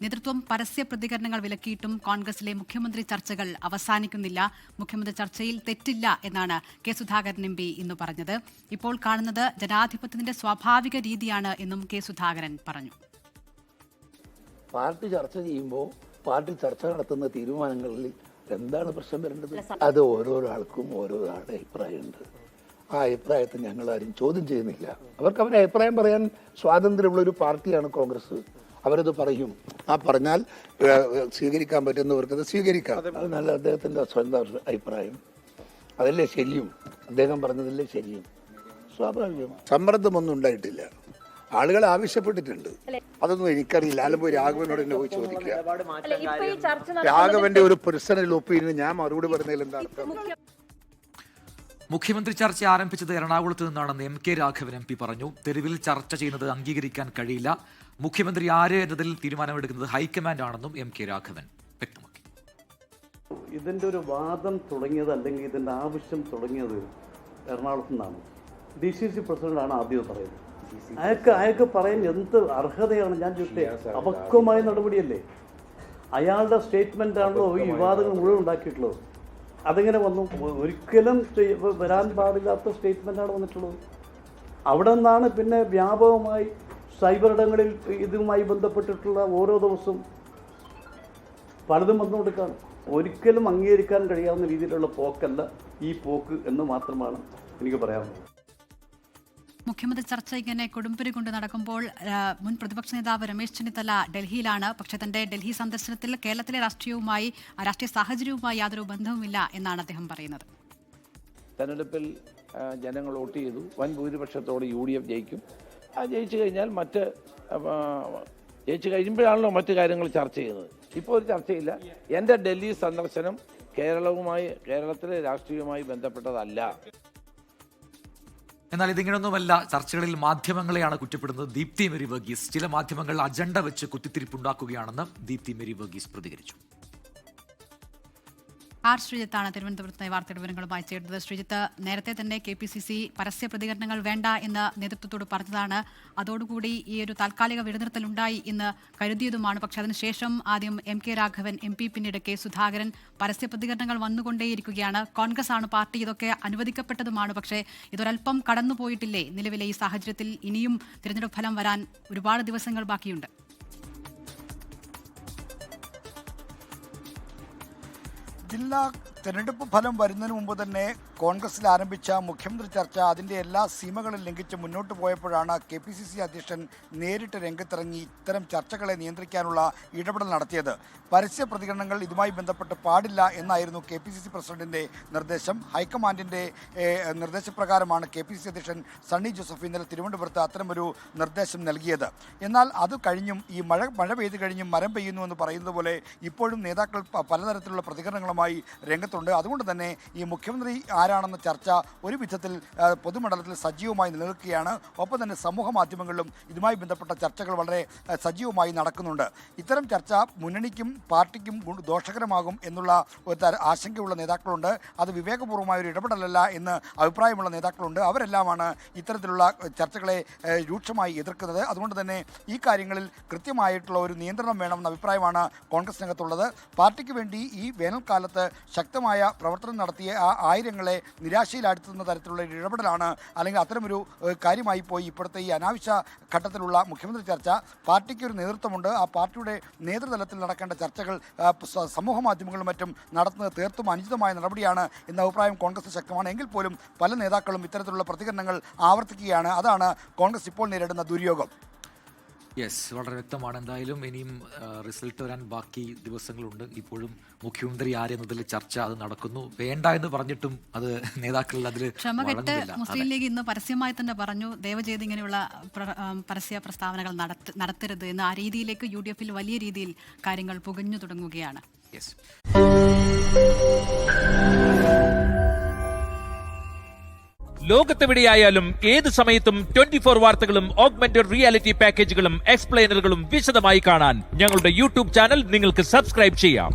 നേതൃത്വം പരസ്യ പ്രതികരണങ്ങൾ വിലക്കിയിട്ടും കോൺഗ്രസിലെ മുഖ്യമന്ത്രി ചർച്ചകൾ അവസാനിക്കുന്നില്ല. മുഖ്യമന്ത്രി ചർച്ചയിൽ തെറ്റില്ല എന്നാണ് കെ സുധാകരൻ എം പി ഇന്ന് പറഞ്ഞത്. ഇപ്പോൾ കാണുന്നത് ജനാധിപത്യത്തിന്റെ സ്വാഭാവിക രീതിയാണ് എന്നും കെ സുധാകരൻ പറഞ്ഞു. പാർട്ടി ചർച്ച ചെയ്യുമ്പോൾ പാർട്ടി ചർച്ച നടത്തുന്ന തീരുമാനങ്ങളിൽ എന്താണ് പ്രശ്നം വരേണ്ടത്? അത് ഓരോരാൾക്കും ഓരോരാളുടെ അഭിപ്രായമുണ്ട്. ആ അഭിപ്രായത്തെ ഞങ്ങൾ ആരും ചോദ്യം ചെയ്യുന്നില്ല. അവർക്ക് അവരുടെ അഭിപ്രായം പറയാൻ സ്വാതന്ത്ര്യമുള്ള ഒരു പാർട്ടിയാണ് കോൺഗ്രസ്. അവരത് പറയും. ആ പറഞ്ഞാൽ സ്വീകരിക്കാൻ പറ്റുന്നവർക്കത് സ്വീകരിക്കാം. അത് നല്ല അദ്ദേഹത്തിൻ്റെ സ്വന്തം അഭിപ്രായം. അതല്ലേ ശരിയും. അദ്ദേഹം പറഞ്ഞതല്ലേ ശരിയും. സ്വാഭാവികം. സമ്മർദ്ദമൊന്നും ഉണ്ടായിട്ടില്ല. ആളുകൾ ആവശ്യപ്പെട്ടിട്ടുണ്ട്. അതൊന്നും എനിക്കറിയില്ല. ആലപ്പുഴ രാഘവനോട് എന്നെ പോയി ചോദിക്കുക. രാഘവന്റെ ഒരു പേഴ്സണൽ ഒപ്പീനിയൻ ഞാൻ മറുപടി പറഞ്ഞതിൽ എന്താ അർത്ഥം? മുഖ്യമന്ത്രി ചർച്ച ആരംഭിച്ചത് എറണാകുളത്ത് നിന്നാണെന്ന് M K Raghavan M P പറഞ്ഞു. തെരുവിൽ ചർച്ച ചെയ്യുന്നത് അംഗീകരിക്കാൻ കഴിയില്ല. മുഖ്യമന്ത്രി ആര് എന്നതിൽ തീരുമാനമെടുക്കുന്നത് ഹൈക്കമാൻഡ് ആണെന്നും എം കെ രാഘവൻ വ്യക്തമാക്കി. ഇതിൻ്റെ ഒരു വാദം തുടങ്ങിയത് അല്ലെങ്കിൽ ഇതിൻ്റെ ആവശ്യം തുടങ്ങിയത് എറണാകുളത്ത് നിന്നാണ്. DCC പ്രസിഡന്റാണ് ആദ്യം പറയുന്നത്. അയാൾക്ക് പറയാൻ എന്ത് അർഹതയാണ്? ഞാൻ ചോദിച്ചേ, അപക്വമായ നടപടിയല്ലേ? അയാളുടെ സ്റ്റേറ്റ്മെന്റ് ആണല്ലോ ഈ വിവാദങ്ങൾ മുഴുവൻ ഉണ്ടാക്കിയിട്ടുള്ളത്. അതെങ്ങനെ വന്നു? ഒരിക്കലും വരാൻ പാടില്ലാത്ത സ്റ്റേറ്റ്മെന്റാണ് വന്നിട്ടുള്ളത്. അവിടെ നിന്നാണ് പിന്നെ വ്യാപകമായി സൈബർ ഇടങ്ങളിൽ ഇതുമായി ബന്ധപ്പെട്ടിട്ടുള്ള ഓരോ ദിവസവും പലതും വന്നുകൊടുക്കുകയാണ്. ഒരിക്കലും അംഗീകരിക്കാൻ കഴിയാവുന്ന രീതിയിലുള്ള പോക്കല്ല ഈ പോക്ക് എന്ന് മാത്രമാണ് എനിക്ക് പറയാനുള്ളത്. മുഖ്യമന്ത്രി ചർച്ച ഇങ്ങനെ കൊടുമ്പിരി കൊണ്ട് നടക്കുമ്പോൾ മുൻ പ്രതിപക്ഷ നേതാവ് രമേശ് ചെന്നിത്തല ഡൽഹിയിലാണ്. പക്ഷേ തന്റെ ഡൽഹി സന്ദർശനത്തിൽ കേരളത്തിലെ രാഷ്ട്രീയ സാഹചര്യവുമായി യാതൊരു ബന്ധവുമില്ല എന്നാണ് അദ്ദേഹം പറയുന്നത്. തെരഞ്ഞെടുപ്പിൽ ജനങ്ങൾ വോട്ട് ചെയ്തു. വൻ ഭൂരിപക്ഷത്തോടെ UDF ജയിക്കും. ജയിച്ചു കഴിഞ്ഞാൽ ജയിച്ചു കഴിയുമ്പോഴാണല്ലോ മറ്റു കാര്യങ്ങൾ ചർച്ച ചെയ്യുന്നത്. ഇപ്പോൾ ഒരു ചർച്ചയില്ല. എൻ്റെ ഡൽഹി സന്ദർശനം കേരളത്തിലെ രാഷ്ട്രീയവുമായി ബന്ധപ്പെട്ടതല്ല. എന്നാൽ ഇതിങ്ങനെയൊന്നുമല്ല. ചർച്ചകളിൽ മാധ്യമങ്ങളെയാണ് കുറ്റപ്പെടുന്നത് ദീപ്തി മേരി വർഗീസ്. ചില മാധ്യമങ്ങൾ അജണ്ട വെച്ച് കുത്തിത്തിരിപ്പുണ്ടാക്കുകയാണെന്ന് ദീപ്തി മേരി വർഗീസ് പ്രതികരിച്ചു. ആർ ശ്രീജിത്താണ് തിരുവനന്തപുരത്ത് വാർത്തയുടെ വിവരങ്ങളുമായി ചേർന്നത്. ശ്രീജിത്ത്, നേരത്തെ തന്നെ KPCC പരസ്യ പ്രതികരണങ്ങൾ വേണ്ട എന്ന് നേതൃത്വത്തോട് പറഞ്ഞതാണ്. അതോടുകൂടി ഈ ഒരു താൽക്കാലിക വെടിനിർത്തലുണ്ടായി എന്ന് കരുതിയതുമാണ്. പക്ഷേ അതിനുശേഷം ആദ്യം MK രാഘവൻ MP, പിന്നീട് കെ സുധാകരൻ പരസ്യ പ്രതികരണങ്ങൾ വന്നുകൊണ്ടേയിരിക്കുകയാണ്. കോൺഗ്രസ് ആണ് പാർട്ടി, ഇതൊക്കെ അനുവദിക്കപ്പെട്ടതുമാണ്. പക്ഷേ ഇതൊരൽപ്പം കടന്നുപോയിട്ടില്ലേ? നിലവിലെ ഈ സാഹചര്യത്തിൽ ഇനിയും തിരഞ്ഞെടുപ്പ് ഫലം വരാൻ ഒരുപാട് ദിവസങ്ങൾ ബാക്കിയുണ്ട്. ജില്ലാ തെരഞ്ഞെടുപ്പ് ഫലം വരുന്നതിന് മുമ്പ് തന്നെ കോൺഗ്രസിൽ ആരംഭിച്ച മുഖ്യമന്ത്രി ചർച്ച അതിൻ്റെ എല്ലാ സീമകളും ലംഘിച്ച് മുന്നോട്ട് പോയപ്പോഴാണ് KPCC അധ്യക്ഷൻ നേരിട്ട് രംഗത്തിറങ്ങി ഇത്തരം ചർച്ചകളെ നിയന്ത്രിക്കാനുള്ള ഇടപെടൽ നടത്തിയത്. പരസ്യ പ്രതികരണങ്ങൾ ഇതുമായി ബന്ധപ്പെട്ട് പാടില്ല എന്നായിരുന്നു KPCC പ്രസിഡന്റിൻ്റെ നിർദ്ദേശം. ഹൈക്കമാൻഡിൻ്റെ നിർദ്ദേശപ്രകാരമാണ് KPCC അധ്യക്ഷൻ സണ്ണി ജോസഫ് ഇന്നലെ തിരുവനന്തപുരത്ത് അത്തരമൊരു നിർദ്ദേശം നൽകിയത്. എന്നാൽ അത് കഴിഞ്ഞും ഈ മഴ പെയ്ത് കഴിഞ്ഞും മരം പെയ്യുന്നു എന്ന് പറയുന്നത് പോലെ ഇപ്പോഴും നേതാക്കൾ പലതരത്തിലുള്ള പ്രതികരണങ്ങളുമായി രംഗത്തുണ്ട്. അതുകൊണ്ട് തന്നെ ഈ മുഖ്യമന്ത്രി ആരാണെന്ന ചർച്ച ഒരു വിധത്തിൽ പൊതുമണ്ഡലത്തിൽ സജീവമായി നിലനിൽക്കുകയാണ്. ഒപ്പം തന്നെ സമൂഹ മാധ്യമങ്ങളിലും ഇതുമായി ബന്ധപ്പെട്ട ചർച്ചകൾ വളരെ സജീവമായി നടക്കുന്നുണ്ട്. ഇത്തരം ചർച്ച മുന്നണിക്കും പാർട്ടിക്കും ദോഷകരമാകും എന്നുള്ള ഒരു ആശങ്കയുള്ള നേതാക്കളുണ്ട്. അത് വിവേകപൂർവമായ ഒരു ഇടപെടലല്ല എന്ന് അഭിപ്രായമുള്ള നേതാക്കളുണ്ട്. അവരെല്ലാമാണ് ഇത്തരത്തിലുള്ള ചർച്ചകളെ രൂക്ഷമായി എതിർക്കുന്നത്. അതുകൊണ്ട് തന്നെ ഈ കാര്യങ്ങളിൽ കൃത്യമായിട്ടുള്ള ഒരു നിയന്ത്രണം വേണമെന്ന അഭിപ്രായമാണ് കോൺഗ്രസിനകത്തുള്ളത്. പാർട്ടിക്ക് വേണ്ടി ഈ വേനൽക്കാലത്ത് ശക്തമായ പ്രവർത്തനം നടത്തിയ ആ ആയിരങ്ങളെ നിരാശയിലാഴ്ത്തുന്ന തരത്തിലുള്ള ഒരു ഇടപെടലാണ് അല്ലെങ്കിൽ അത്തരമൊരു കാര്യമായി പോയി ഇപ്പോഴത്തെ ഈ അനാവശ്യ ഘട്ടത്തിലുള്ള മുഖ്യമന്ത്രി ചർച്ച. പാർട്ടിക്ക് ഒരു നേതൃത്വമുണ്ട്. ആ പാർട്ടിയുടെ നേതൃതലത്തിൽ നടക്കേണ്ട ചർച്ചകൾ സമൂഹ മാധ്യമങ്ങളിലും മറ്റും നടത്തുന്നത് തീർത്തും അനുചിതമായ നടപടിയാണ് എന്ന അഭിപ്രായം കോൺഗ്രസ് ശക്തമാണ്. എങ്കിൽ പോലും പല നേതാക്കളും ഇത്തരത്തിലുള്ള പ്രതികരണങ്ങൾ ആവർത്തിക്കുകയാണ്. അതാണ് കോൺഗ്രസ് ഇപ്പോൾ നേരിടുന്ന ദുര്യോഗം. വളരെ വ്യക്തമാണ്. എന്തായാലും ഇനിയും റിസൾട്ട് വരാൻ ബാക്കി ദിവസങ്ങളുണ്ട്. ഇപ്പോഴും മുഖ്യമന്ത്രി ആരെന്നതിൽ ചർച്ച അത് നടക്കുന്നു. വേണ്ട എന്ന് പറഞ്ഞിട്ടും അത് നേതാക്കളിൽ അതിൽ ക്ഷമകെട്ട് മുസ്ലിം ലീഗ് ഇന്ന് പരസ്യമായി തന്നെ പറഞ്ഞു ദയവ് ഇങ്ങനെയുള്ള പരസ്യ പ്രസ്താവനകൾ നടത്തരുത് എന്ന്. ആ രീതിയിലേക്ക് UDF വലിയ രീതിയിൽ കാര്യങ്ങൾ പുകഞ്ഞു തുടങ്ങുകയാണ്. ലോകത്തെവിടെയായാലും ഏത് സമയത്തും 24 വാർത്തകളും ഓഗ്മെന്റഡ് റിയാലിറ്റി പാക്കേജുകളും എക്സ്പ്ലെയിനറുകളും വിശദമായി കാണാൻ ഞങ്ങളുടെ YouTube ചാനൽ നിങ്ങൾക്ക് സബ്സ്ക്രൈബ് ചെയ്യാം.